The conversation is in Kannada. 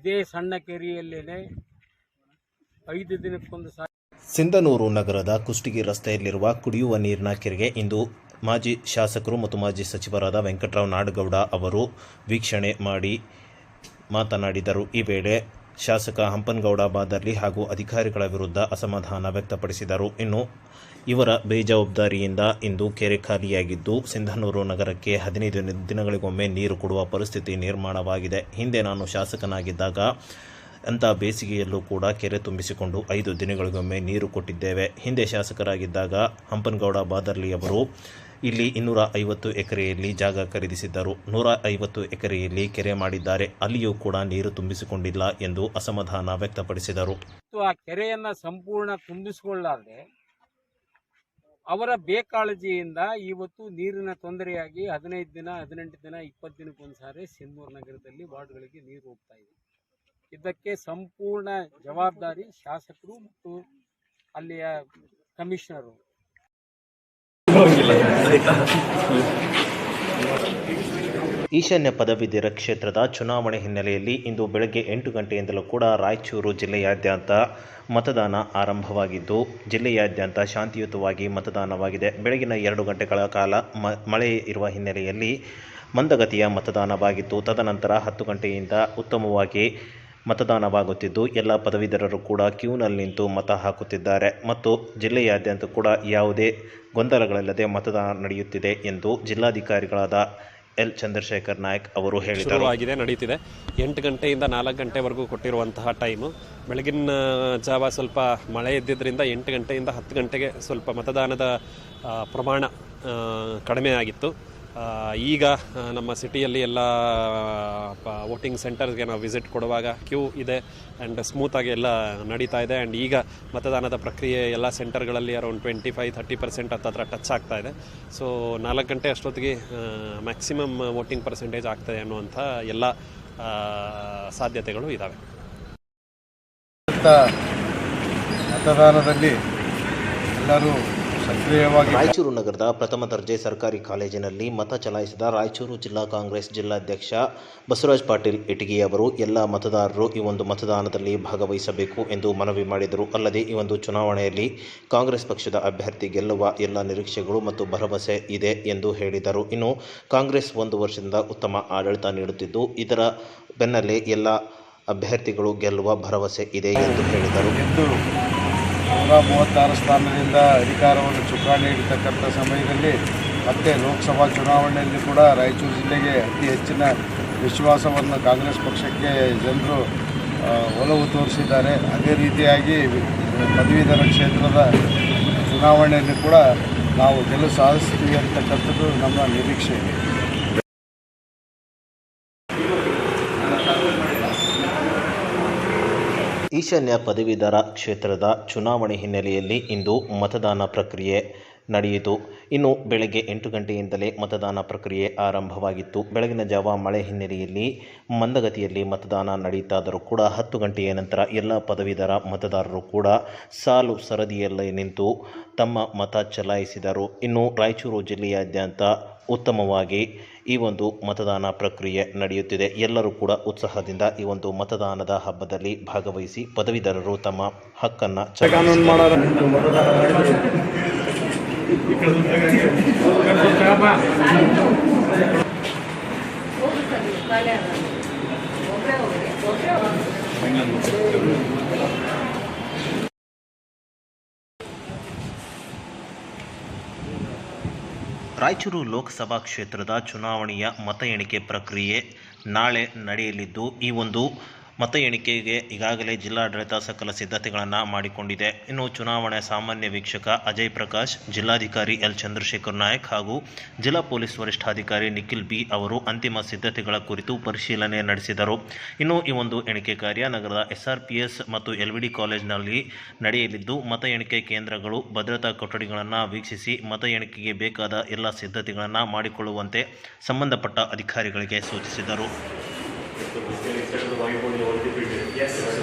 ಇದೇ ಸಣ್ಣ ಕೆರೆಯಲ್ಲೇನೆ 5 ದಿನಕ್ಕೊಂದು ಸಾರಿ. ಸಿಂಧನೂರು ನಗರದ ಕುಷ್ಟಗಿ ರಸ್ತೆಯಲ್ಲಿರುವ ಕುಡಿಯುವ ನೀರಿನ ಕೆರೆಗೆ ಇಂದು ಮಾಜಿ ಶಾಸಕರು ಮತ್ತು ಮಾಜಿ ಸಚಿವರಾದ ವೆಂಕಟರಾವ್ ನಾಡಗೌಡ ಅವರು ವೀಕ್ಷಣೆ ಮಾಡಿ ಮಾತನಾಡಿದರು. ಈ ವೇಳೆ ಶಾಸಕ ಹಂಪನಗೌಡ ಬಾದರ್ಲಿ ಹಾಗೂ ಅಧಿಕಾರಿಗಳ ವಿರುದ್ಧ ಅಸಮಾಧಾನ ವ್ಯಕ್ತಪಡಿಸಿದರು. ಇನ್ನು ಇವರ ಬೇಜವಾಬ್ದಾರಿಯಿಂದ ಇಂದು ಕೆರೆ ಖಾಲಿಯಾಗಿದ್ದು ಸಿಂಧನೂರು ನಗರಕ್ಕೆ 15 ದಿನಗಳಿಗೊಮ್ಮೆ ನೀರು ಕೊಡುವ ಪರಿಸ್ಥಿತಿ ನಿರ್ಮಾಣವಾಗಿದೆ. ಹಿಂದೆ ನಾನು ಶಾಸಕನಾಗಿದ್ದಾಗ ಅಂಥ ಬೇಸಿಗೆಯಲ್ಲೂ ಕೂಡ ಕೆರೆ ತುಂಬಿಸಿಕೊಂಡು 5 ದಿನಗಳಿಗೊಮ್ಮೆ ನೀರು ಕೊಟ್ಟಿದ್ದೇವೆ. ಹಿಂದೆ ಶಾಸಕರಾಗಿದ್ದಾಗ ಹಂಪನಗೌಡ ಬಾದರ್ಲಿ ಅವರು ಇಲ್ಲಿ 250 ಎಕರೆಯಲ್ಲಿ ಜಾಗ ಖರೀದಿಸಿದ್ದರು. 150 ಎಕರೆಯಲ್ಲಿ ಕೆರೆ ಮಾಡಿದ್ದಾರೆ. ಅಲ್ಲಿಯೂ ಕೂಡ ನೀರು ತುಂಬಿಸಿಕೊಂಡಿಲ್ಲ ಎಂದು ಅಸಮಾಧಾನ ವ್ಯಕ್ತಪಡಿಸಿದರು. ಆ ಕೆರೆಯನ್ನು ಸಂಪೂರ್ಣ ತುಂಬಿಸಿಕೊಳ್ಳಾರದೆ ಅವರ ಬೇಕಾಳಜಿಯಿಂದ ಇವತ್ತು ನೀರಿನ ತೊಂದರೆಯಾಗಿ 15 ದಿನ, 18 ದಿನ, 20 ದಿನಕ್ಕೊಂದು ಸಾರಿ ಸಿಂಧನೂರು ನಗರದಲ್ಲಿ ವಾರ್ಡ್ಗಳಿಗೆ ನೀರು ಹೋಗ್ತಾ ಇದೆ. ಇದಕ್ಕೆ ಸಂಪೂರ್ಣ ಜವಾಬ್ದಾರಿ ಶಾಸಕರು ಮತ್ತು ಅಲ್ಲಿಯ ಕಮಿಷನರು. ಈಶಾನ್ಯ ಪದವೀಧರ ಕ್ಷೇತ್ರದ ಚುನಾವಣೆ ಹಿನ್ನೆಲೆಯಲ್ಲಿ ಇಂದು ಬೆಳಗ್ಗೆ 8 ಗಂಟೆಯಿಂದಲೂ ಕೂಡ ರಾಯಚೂರು ಜಿಲ್ಲೆಯಾದ್ಯಂತ ಮತದಾನ ಆರಂಭವಾಗಿದ್ದು ಜಿಲ್ಲೆಯಾದ್ಯಂತ ಶಾಂತಿಯುತವಾಗಿ ಮತದಾನವಾಗಿದೆ. ಬೆಳಗಿನ 2 ಗಂಟೆಗಳ ಕಾಲ ಮಳೆ ಇರುವ ಹಿನ್ನೆಲೆಯಲ್ಲಿ ಮಂದಗತಿಯ ಮತದಾನವಾಗಿತ್ತು. ತದನಂತರ 10 ಗಂಟೆಯಿಂದ ಉತ್ತಮವಾಗಿ ಮತದಾನವಾಗುತ್ತಿದ್ದು ಎಲ್ಲ ಪದವೀಧರರು ಕೂಡ ಕ್ಯೂನಲ್ಲಿ ನಿಂತು ಮತ ಹಾಕುತ್ತಿದ್ದಾರೆ ಮತ್ತು ಜಿಲ್ಲೆಯಾದ್ಯಂತ ಕೂಡ ಯಾವುದೇ ಗೊಂದಲಗಳಿಲ್ಲದೆ ಮತದಾನ ನಡೆಯುತ್ತಿದೆ ಎಂದು ಜಿಲ್ಲಾಧಿಕಾರಿಗಳಾದ ಎಲ್ ಚಂದ್ರಶೇಖರ್ ನಾಯಕ್ ಅವರು ಹೇಳಿದರು. ನಡೀತಿದೆ 8 ಗಂಟೆಯಿಂದ 4 ಗಂಟೆವರೆಗೂ ಕೊಟ್ಟಿರುವಂತಹ ಟೈಮು. ಬೆಳಗಿನ ಜಾವ ಸ್ವಲ್ಪ ಮಳೆ ಇದ್ದಿದ್ದರಿಂದ 8 ಗಂಟೆಯಿಂದ 10 ಗಂಟೆಗೆ ಸ್ವಲ್ಪ ಮತದಾನದ ಪ್ರಮಾಣ ಕಡಿಮೆ ಆಗಿತ್ತು. ಈಗ ನಮ್ಮ ಸಿಟಿಯಲ್ಲಿ ಎಲ್ಲ ವೋಟಿಂಗ್ ಸೆಂಟರ್ಸ್ಗೆ ನಾವು ವಿಸಿಟ್ ಕೊಡುವಾಗ ಕ್ಯೂ ಇದೆ ಆ್ಯಂಡ್ ಸ್ಮೂತಾಗಿ ಎಲ್ಲ ನಡೀತಾ ಇದೆ. ಆ್ಯಂಡ್ ಈಗ ಮತದಾನದ ಪ್ರಕ್ರಿಯೆ ಎಲ್ಲ ಸೆಂಟರ್ಗಳಲ್ಲಿ ಅರೌಂಡ್ 25-30% ಹತ್ತಿರ ಟಚ್ ಆಗ್ತಾ ಇದೆ. ಸೊ 4 ಗಂಟೆ ಅಷ್ಟೊತ್ತಿಗೆ ಮ್ಯಾಕ್ಸಿಮಮ್ ವೋಟಿಂಗ್ ಪರ್ಸೆಂಟೇಜ್ ಆಗ್ತದೆ ಅನ್ನುವಂಥ ಎಲ್ಲ ಸಾಧ್ಯತೆಗಳು ಇದ್ದಾವೆ. ಮತದಾನದಲ್ಲಿ ಎಲ್ಲರೂ ರಾಯಚೂರು ನಗರದ ಪ್ರಥಮ ದರ್ಜೆ ಸರ್ಕಾರಿ ಕಾಲೇಜಿನಲ್ಲಿ ಮತ ಚಲಾಯಿಸಿದ ರಾಯಚೂರು ಜಿಲ್ಲಾ ಕಾಂಗ್ರೆಸ್ ಜಿಲ್ಲಾಧ್ಯಕ್ಷ ಬಸವರಾಜ್ ಪಾಟೀಲ್ ಇಟಗಿ ಅವರು ಎಲ್ಲ ಮತದಾರರು ಈ ಒಂದು ಮತದಾನದಲ್ಲಿ ಭಾಗವಹಿಸಬೇಕು ಎಂದು ಮನವಿ ಮಾಡಿದರು. ಅಲ್ಲದೆ ಈ ಒಂದು ಚುನಾವಣೆಯಲ್ಲಿ ಕಾಂಗ್ರೆಸ್ ಪಕ್ಷದ ಅಭ್ಯರ್ಥಿ ಗೆಲ್ಲುವ ಎಲ್ಲ ನಿರೀಕ್ಷೆಗಳು ಮತ್ತು ಭರವಸೆ ಇದೆ ಎಂದು ಹೇಳಿದರು. ಇನ್ನು ಕಾಂಗ್ರೆಸ್ 1 ವರ್ಷದಿಂದ ಉತ್ತಮ ಆಡಳಿತ ನೀಡುತ್ತಿದ್ದು ಇದರ ಬೆನ್ನಲ್ಲೇ ಎಲ್ಲ ಅಭ್ಯರ್ಥಿಗಳು ಗೆಲ್ಲುವ ಭರವಸೆ ಇದೆ ಎಂದು ಹೇಳಿದರು. 136 ಸ್ಥಾನದಿಂದ ಅಧಿಕಾರವನ್ನು ಚುಕ್ಕಾಣಿ ಹಿಡಿತಕ್ಕಂಥ ಸಮಯದಲ್ಲಿ ಮತ್ತೆ ಲೋಕಸಭಾ ಚುನಾವಣೆಯಲ್ಲಿ ಕೂಡ ರಾಯಚೂರು ಜಿಲ್ಲೆಗೆ ಅತಿ ಹೆಚ್ಚಿನ ವಿಶ್ವಾಸವನ್ನು ಕಾಂಗ್ರೆಸ್ ಪಕ್ಷಕ್ಕೆ ಜನರು ಒಲವು ತೋರಿಸಿದ್ದಾರೆ. ಅದೇ ರೀತಿಯಾಗಿ ಪದವೀಧರ ಕ್ಷೇತ್ರದ ಚುನಾವಣೆಯಲ್ಲಿ ಕೂಡ ನಾವು ಗೆಲುವು ಸಾಧಿಸ್ತೀವಿ ಅಂತಕ್ಕಂಥದ್ದು ನಮ್ಮ ನಿರೀಕ್ಷೆ ಇದೆ. ಈಶಾನ್ಯ ಪದವೀಧರ ಕ್ಷೇತ್ರದ ಚುನಾವಣೆ ಹಿನ್ನೆಲೆಯಲ್ಲಿ ಇಂದು ಮತದಾನ ಪ್ರಕ್ರಿಯೆ ನಡೆಯಿತು. ಇನ್ನು ಬೆಳಗ್ಗೆ 8 ಗಂಟೆಯಿಂದಲೇ ಮತದಾನ ಪ್ರಕ್ರಿಯೆ ಆರಂಭವಾಗಿತ್ತು. ಬೆಳಗಿನ ಜಾವ ಮಳೆ ಹಿನ್ನೆಲೆಯಲ್ಲಿ ಮಂದಗತಿಯಲ್ಲಿ ಮತದಾನ ನಡೆಯುತ್ತಾದರೂ ಕೂಡ 10 ಗಂಟೆಯ ನಂತರ ಎಲ್ಲ ಪದವೀಧರ ಮತದಾರರು ಕೂಡ ಸಾಲು ಸರದಿಯಲ್ಲೇ ನಿಂತು ತಮ್ಮ ಮತ ಚಲಾಯಿಸಿದರು. ಇನ್ನು ರಾಯಚೂರು ಜಿಲ್ಲೆಯಾದ್ಯಂತ ಉತ್ತಮವಾಗಿ ಈ ಒಂದು ಮತದಾನ ಪ್ರಕ್ರಿಯೆ ನಡೆಯುತ್ತಿದೆ. ಎಲ್ಲರೂ ಕೂಡ ಉತ್ಸಾಹದಿಂದ ಈ ಒಂದು ಮತದಾನದ ಹಬ್ಬದಲ್ಲಿ ಭಾಗವಹಿಸಿ ಪದವೀಧರರು ತಮ್ಮ ಹಕ್ಕನ್ನು ಚಲಾಯಿಸಿದರು. ರಾಯಚೂರು ಲೋಕಸಭಾ ಕ್ಷೇತ್ರದ ಚುನಾವಣೆಯ ಮತ ಎಣಿಕೆ ಪ್ರಕ್ರಿಯೆ ನಾಳೆ ನಡೆಯಲಿದ್ದು ಈ ಒಂದು ಮತ ಎಣಿಕೆಗೆ ಈಗಾಗಲೇ ಜಿಲ್ಲಾಡಳಿತ ಸಕಲ ಸಿದ್ಧತೆಗಳನ್ನು ಮಾಡಿಕೊಂಡಿದೆ. ಇನ್ನು ಚುನಾವಣೆ ಸಾಮಾನ್ಯ ವೀಕ್ಷಕ ಅಜಯ್ ಪ್ರಕಾಶ್, ಜಿಲ್ಲಾಧಿಕಾರಿ ಎಲ್ ಚಂದ್ರಶೇಖರ್ ನಾಯಕ್ ಹಾಗೂ ಜಿಲ್ಲಾ ಪೊಲೀಸ್ ವರಿಷ್ಠಾಧಿಕಾರಿ ನಿಖಿಲ್ ಬಿ ಅವರು ಅಂತಿಮ ಸಿದ್ಧತೆಗಳ ಕುರಿತು ಪರಿಶೀಲನೆ ನಡೆಸಿದರು. ಇನ್ನು ಈ ಒಂದು ಎಣಿಕೆ ಕಾರ್ಯ ನಗರದ SRPS ಮತ್ತು LVD ಕಾಲೇಜಿನಲ್ಲಿ ನಡೆಯಲಿದ್ದು ಮತ ಎಣಿಕೆ ಕೇಂದ್ರಗಳು ಭದ್ರತಾ ಕೊಠಡಿಗಳನ್ನು ವೀಕ್ಷಿಸಿ ಮತ ಎಣಿಕೆಗೆ ಬೇಕಾದ ಎಲ್ಲ ಸಿದ್ಧತೆಗಳನ್ನು ಮಾಡಿಕೊಳ್ಳುವಂತೆ ಸಂಬಂಧಪಟ್ಟ ಅಧಿಕಾರಿಗಳಿಗೆ ಸೂಚಿಸಿದರು. Yes, sir.